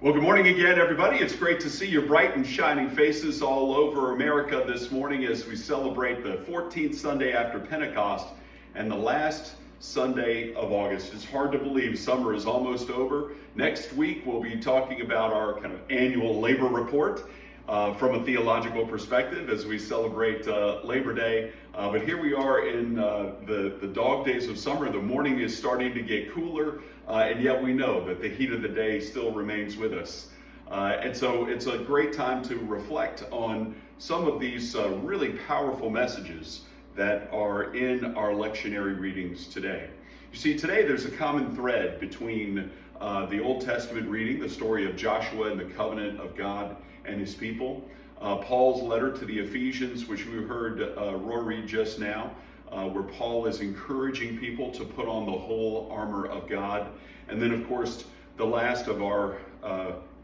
Well, good morning again, everybody. It's great to see your bright and shining faces all over America this morning as we celebrate the 14th Sunday after Pentecost and the last Sunday of August. It's hard to believe summer is almost over. Next week, we'll be talking about our kind of annual labor report from a theological perspective as we celebrate Labor Day. But here we are in the dog days of summer. The morning is starting to get cooler, and yet we know that the heat of the day still remains with us. And so it's a great time to reflect on some of these really powerful messages that are in our lectionary readings today. You see, today there's a common thread between the Old Testament reading, the story of Joshua and the covenant of God and his people, Paul's letter to the Ephesians, which we heard Roy read just now, where Paul is encouraging people to put on the whole armor of God, and then of course the last of our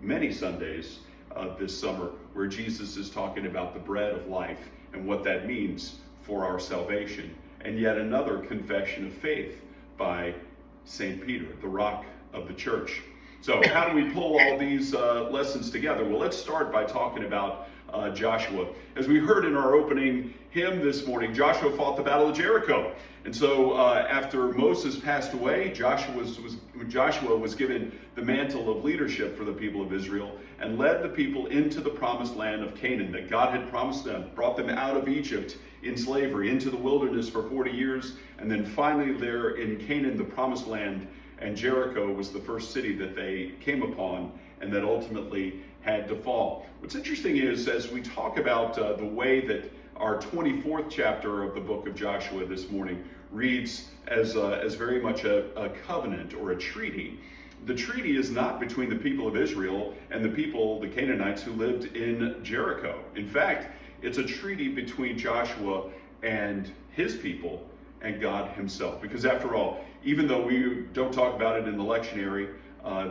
many Sundays this summer, where Jesus is talking about the bread of life and what that means for our salvation, and yet another confession of faith by St. Peter, the rock of the church. So how do we pull all these lessons together? Well, let's start by talking about Joshua. As we heard in our opening hymn this morning, Joshua fought the Battle of Jericho. And so after Moses passed away, Joshua was given the mantle of leadership for the people of Israel and led the people into the promised land of Canaan that God had promised them, brought them out of Egypt in slavery into the wilderness for 40 years, and then finally there in Canaan, the promised land, and Jericho was the first city that they came upon and that ultimately had to fall. What's interesting is, as we talk about the way that our 24th chapter of the book of Joshua this morning reads as very much a covenant or a treaty. The treaty is not between the people of Israel and the Canaanites who lived in Jericho. In fact, it's a treaty between Joshua and his people and God himself. Because after all, even though we don't talk about it in the lectionary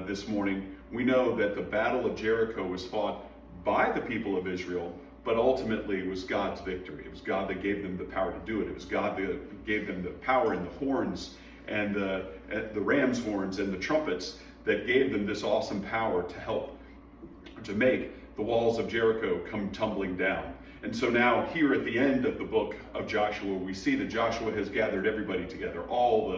this morning, we know that the Battle of Jericho was fought by the people of Israel, but ultimately it was God's victory. It was God that gave them the power to do it. It was God that gave them the power and the horns and the ram's horns and the trumpets that gave them this awesome power to help to make the walls of Jericho come tumbling down. And so now here at the end of the book of Joshua, we see that Joshua has gathered everybody together, all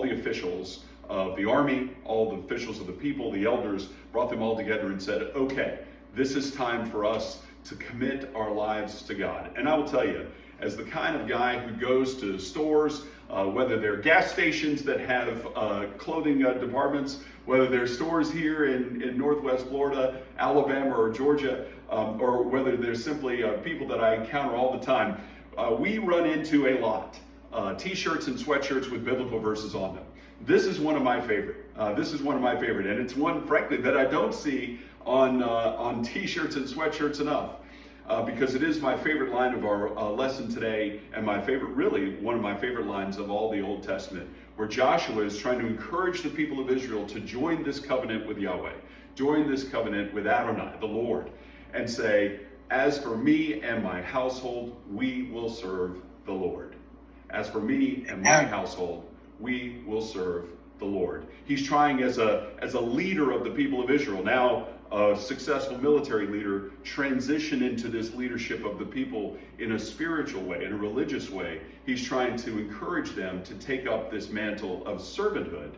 the officials of the army, all the officials of the people, the elders, brought them all together and said, okay, this is time for us to commit our lives to God. And I will tell you, as the kind of guy who goes to stores, whether they're gas stations that have clothing departments, whether they're stores here in Northwest Florida, Alabama, or Georgia, or whether there's simply people that I encounter all the time, we run into a lot. T-shirts and sweatshirts with biblical verses on them. This is one of my favorite. And it's one, frankly, that I don't see on T-shirts and sweatshirts enough. Because it is my favorite line of our lesson today, and one of my favorite lines of all the Old Testament, where Joshua is trying to encourage the people of Israel to join this covenant with Yahweh, join this covenant with Adonai, the Lord, and say, as for me and my household, we will serve the Lord. As for me and my household, we will serve the Lord. He's trying as a leader of the people of Israel, now a successful military leader, transition into this leadership of the people in a spiritual way, in a religious way. He's trying to encourage them to take up this mantle of servanthood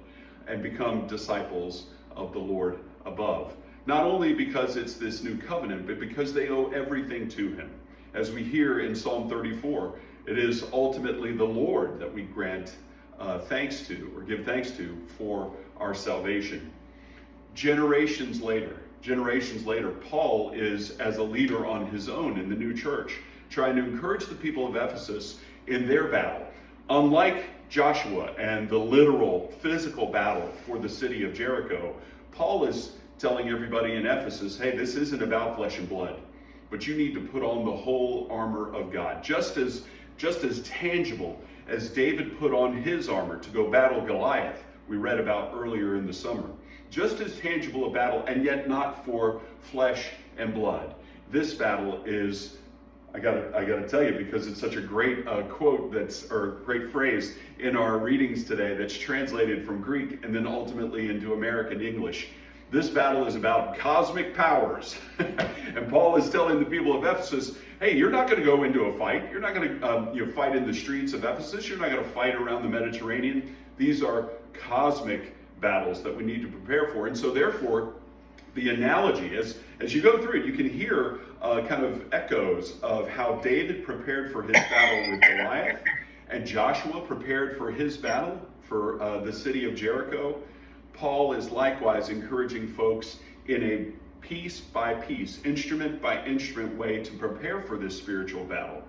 and become disciples of the Lord above. Not only because it's this new covenant, but because they owe everything to him. As we hear in Psalm 34, it is ultimately the Lord that we grant thanks to, or give thanks to, for our salvation. Generations later, Paul is, as a leader on his own in the new church, trying to encourage the people of Ephesus in their battle. Unlike Joshua and the literal physical battle for the city of Jericho, Paul is telling everybody in Ephesus, hey, this isn't about flesh and blood, but you need to put on the whole armor of God. Just as tangible as David put on his armor to go battle Goliath, we read about earlier in the summer. Just as tangible a battle, and yet not for flesh and blood. This battle is, I gotta tell you, because it's such a great quote great phrase in our readings today that's translated from Greek and then ultimately into American English. This battle is about cosmic powers. And Paul is telling the people of Ephesus, hey, you're not going to go into a fight. You're not going to fight in the streets of Ephesus. You're not going to fight around the Mediterranean. These are cosmic battles that we need to prepare for. And so therefore, the analogy, as you go through it, you can hear kind of echoes of how David prepared for his battle with Goliath, and Joshua prepared for his battle for the city of Jericho. Paul is likewise encouraging folks in a piece by piece, instrument by instrument way to prepare for this spiritual battle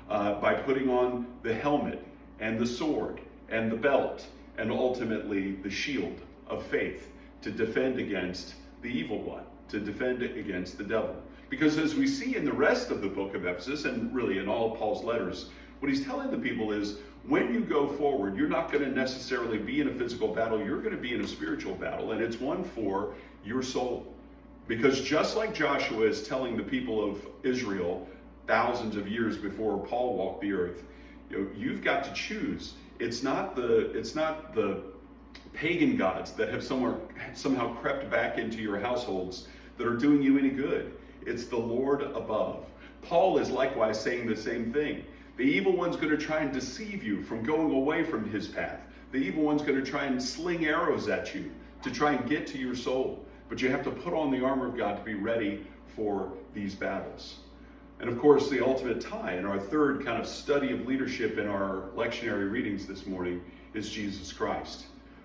by putting on the helmet and the sword and the belt and ultimately the shield of faith to defend against the evil one, to defend against the devil. Because as we see in the rest of the book of Ephesus, and really in all of Paul's letters, what he's telling the people is, when you go forward, you're not going to necessarily be in a physical battle, you're going to be in a spiritual battle, and it's one for your soul. Because just like Joshua is telling the people of Israel thousands of years before Paul walked the earth, you've got to choose. It's not the pagan gods that have somehow crept back into your households that are doing you any good. It's the Lord above. Paul is likewise saying the same thing. The evil one's going to try and deceive you from going away from his path. The evil one's going to try and sling arrows at you to try and get to your soul. But you have to put on the armor of God to be ready for these battles. And of course, the ultimate tie in our third kind of study of leadership in our lectionary readings this morning is Jesus Christ.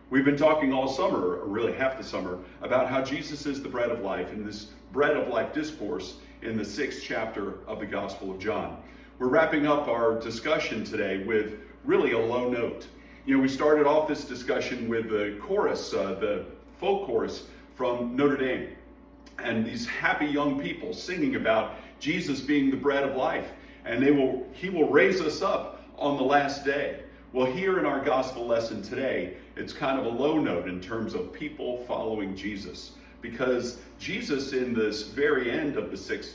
We've been talking all summer, or really half the summer, about how Jesus is the bread of life, and this bread of life discourse in the 6th chapter of the Gospel of John. We're wrapping up our discussion today with really a low note. We started off this discussion with the chorus, the folk chorus from Notre Dame, and these happy young people singing about Jesus being the bread of life, and he will raise us up on the last day. Well, here in our gospel lesson today, it's kind of a low note in terms of people following Jesus, because Jesus in this very end of the 6th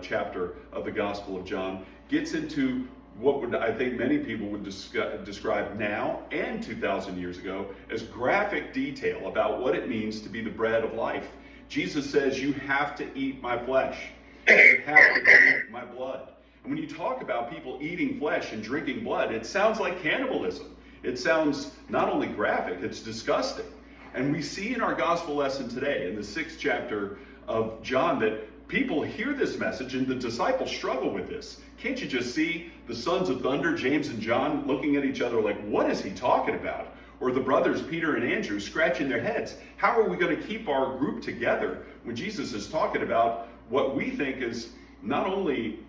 chapter of the Gospel of John gets into what I think many people would describe now and 2,000 years ago as graphic detail about what it means to be the bread of life. Jesus says, you have to eat my flesh. You have to drink my blood. And when you talk about people eating flesh and drinking blood, it sounds like cannibalism. It sounds not only graphic, it's disgusting. And we see in our gospel lesson today, in the 6th chapter of John, that people hear this message and the disciples struggle with this. Can't you just see the sons of thunder, James and John, looking at each other like, what is he talking about? Or the brothers, Peter and Andrew, scratching their heads. How are we going to keep our group together when Jesus is talking about what we think is not only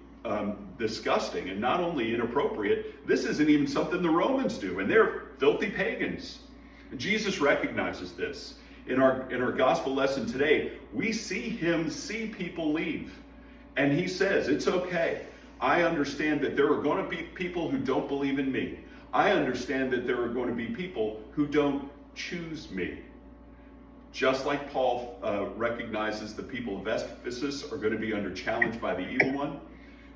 disgusting and not only inappropriate, this isn't even something the Romans do, and they're filthy pagans. And Jesus recognizes this. In our gospel lesson today, we see him see people leave. And he says, it's okay. I understand that there are going to be people who don't believe in me. I understand that there are going to be people who don't choose me. Just like Paul recognizes the people of Ephesus are going to be under challenge by the evil one,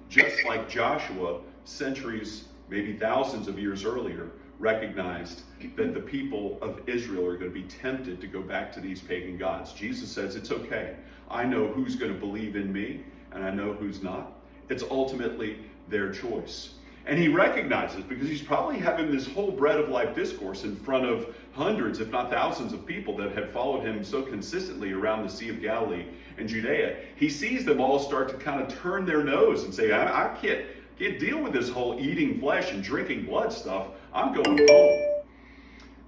just like Joshua, centuries, maybe thousands of years earlier, recognized that the people of Israel are going to be tempted to go back to these pagan gods. Jesus says, it's okay. I know who's going to believe in me, and I know who's not. It's ultimately their choice. And he recognizes, because he's probably having this whole bread of life discourse in front of hundreds, if not thousands of people that had followed him so consistently around the Sea of Galilee and Judea. He sees them all start to kind of turn their nose and say, I can't deal with this whole eating flesh and drinking blood stuff. I'm going home.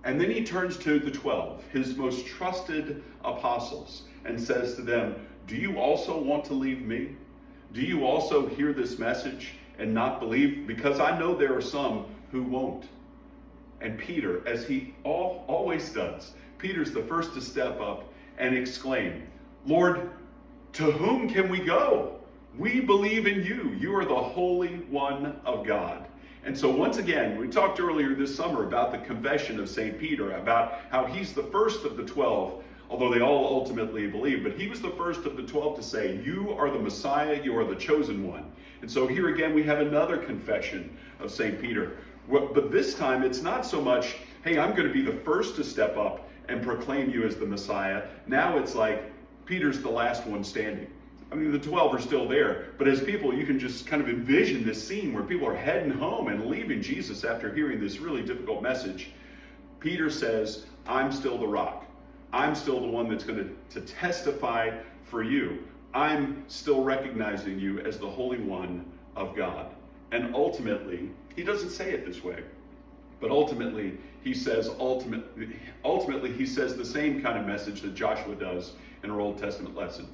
And then he turns to the 12, his most trusted apostles, and says to them, do you also want to leave me? Do you also hear this message and not believe? Because I know there are some who won't. And Peter, as he always does, Peter's the first to step up and exclaim, Lord, to whom can we go? We believe in you. You are the Holy One of God. And so once again, we talked earlier this summer about the confession of St. Peter, about how he's the first of the 12, although they all ultimately believe, but he was the first of the 12 to say, you are the Messiah, you are the chosen one. And so here again, we have another confession of St. Peter. But this time, it's not so much, hey, I'm going to be the first to step up and proclaim you as the Messiah. Now it's like, Peter's the last one standing. I mean, the 12 are still there, but as people, you can just kind of envision this scene where people are heading home and leaving Jesus after hearing this really difficult message. Peter says, I'm still the rock. I'm still the one that's going to testify for you. I'm still recognizing you as the Holy One of God. And ultimately, he doesn't say it this way, but ultimately he says he says the same kind of message that Joshua does in our Old Testament lesson.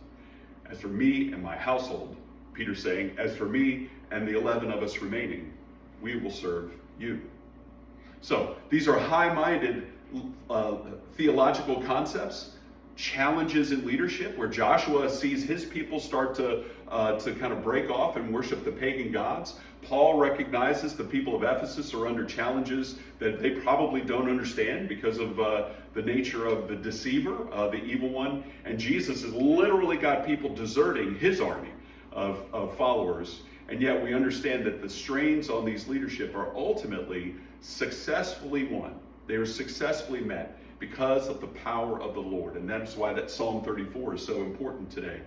As for me and my household, Peter's saying, as for me and the 11 of us remaining, we will serve you. So these are high-minded theological concepts, challenges in leadership, where Joshua sees his people start to kind of break off and worship the pagan gods. Paul recognizes the people of Ephesus are under challenges that they probably don't understand because of the nature of the deceiver, the evil one. And Jesus has literally got people deserting his army of followers. And yet we understand that the strains on these leadership are ultimately successfully won. They are successfully met because of the power of the Lord. And that's why that Psalm 34 is so important today.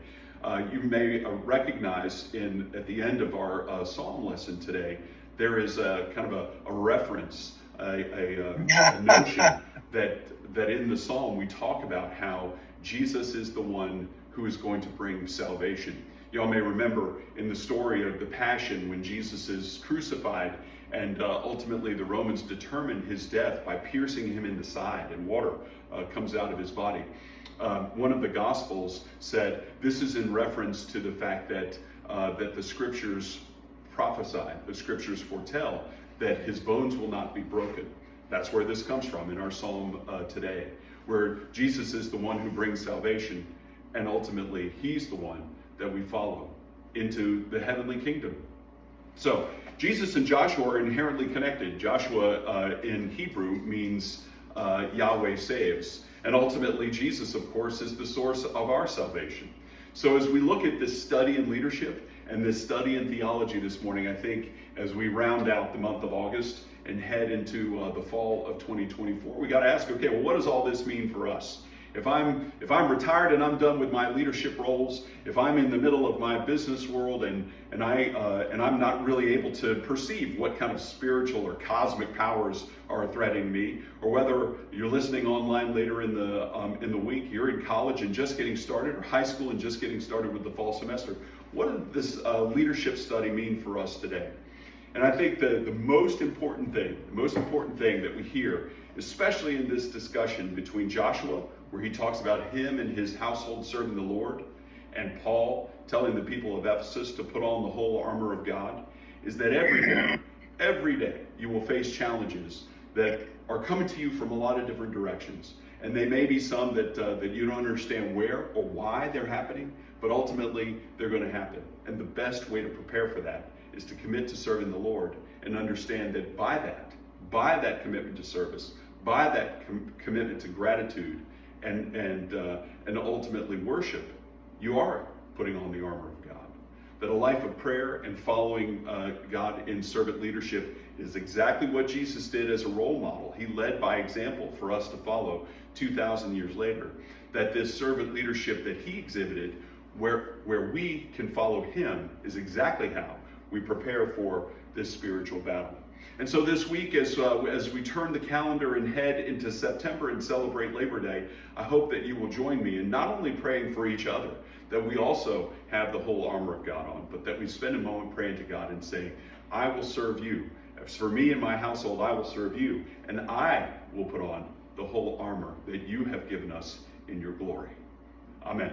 You may recognize at the end of our Psalm lesson today, there is a kind of a reference, a notion that in the Psalm we talk about how Jesus is the one who is going to bring salvation. Y'all may remember in the story of the Passion when Jesus is crucified and ultimately the Romans determine his death by piercing him in the side, and water comes out of his body. One of the Gospels said this is in reference to the fact that the Scriptures prophesy, the Scriptures foretell that his bones will not be broken. That's where this comes from in our psalm today, where Jesus is the one who brings salvation, and ultimately he's the one that we follow into the heavenly kingdom. So Jesus and Joshua are inherently connected. Joshua in Hebrew means Yahweh saves. And ultimately, Jesus, of course, is the source of our salvation. So as we look at this study in leadership and this study in theology this morning, I think as we round out the month of August and head into the fall of 2024, we got to ask, okay, well, what does all this mean for us? If I'm retired and I'm done with my leadership roles, if I'm in the middle of my business world and I'm not really able to perceive what kind of spiritual or cosmic powers are threatening me, or whether you're listening online later in the week, you're in college and just getting started, or high school and just getting started with the fall semester, what does this leadership study mean for us today? And I think the most important thing that we hear, especially in this discussion between Joshua, where he talks about him and his household serving the Lord, and Paul telling the people of Ephesus to put on the whole armor of God, is that every day you will face challenges that are coming to you from a lot of different directions. And they may be some that you don't understand where or why they're happening, but ultimately they're going to happen. And the best way to prepare for that is to commit to serving the Lord and understand that by that commitment to service, by that commitment to gratitude and ultimately worship, you are putting on the armor of God. That a life of prayer and following God in servant leadership is exactly what Jesus did as a role model. He led by example for us to follow 2,000 years later. That this servant leadership that he exhibited, where we can follow him, is exactly how we prepare for this spiritual battle. And so this week, as we turn the calendar and head into September and celebrate Labor Day, I hope that you will join me in not only praying for each other, that we also have the whole armor of God on, but that we spend a moment praying to God and saying, I will serve you. As for me and my household, I will serve you, and I will put on the whole armor that you have given us in your glory. Amen.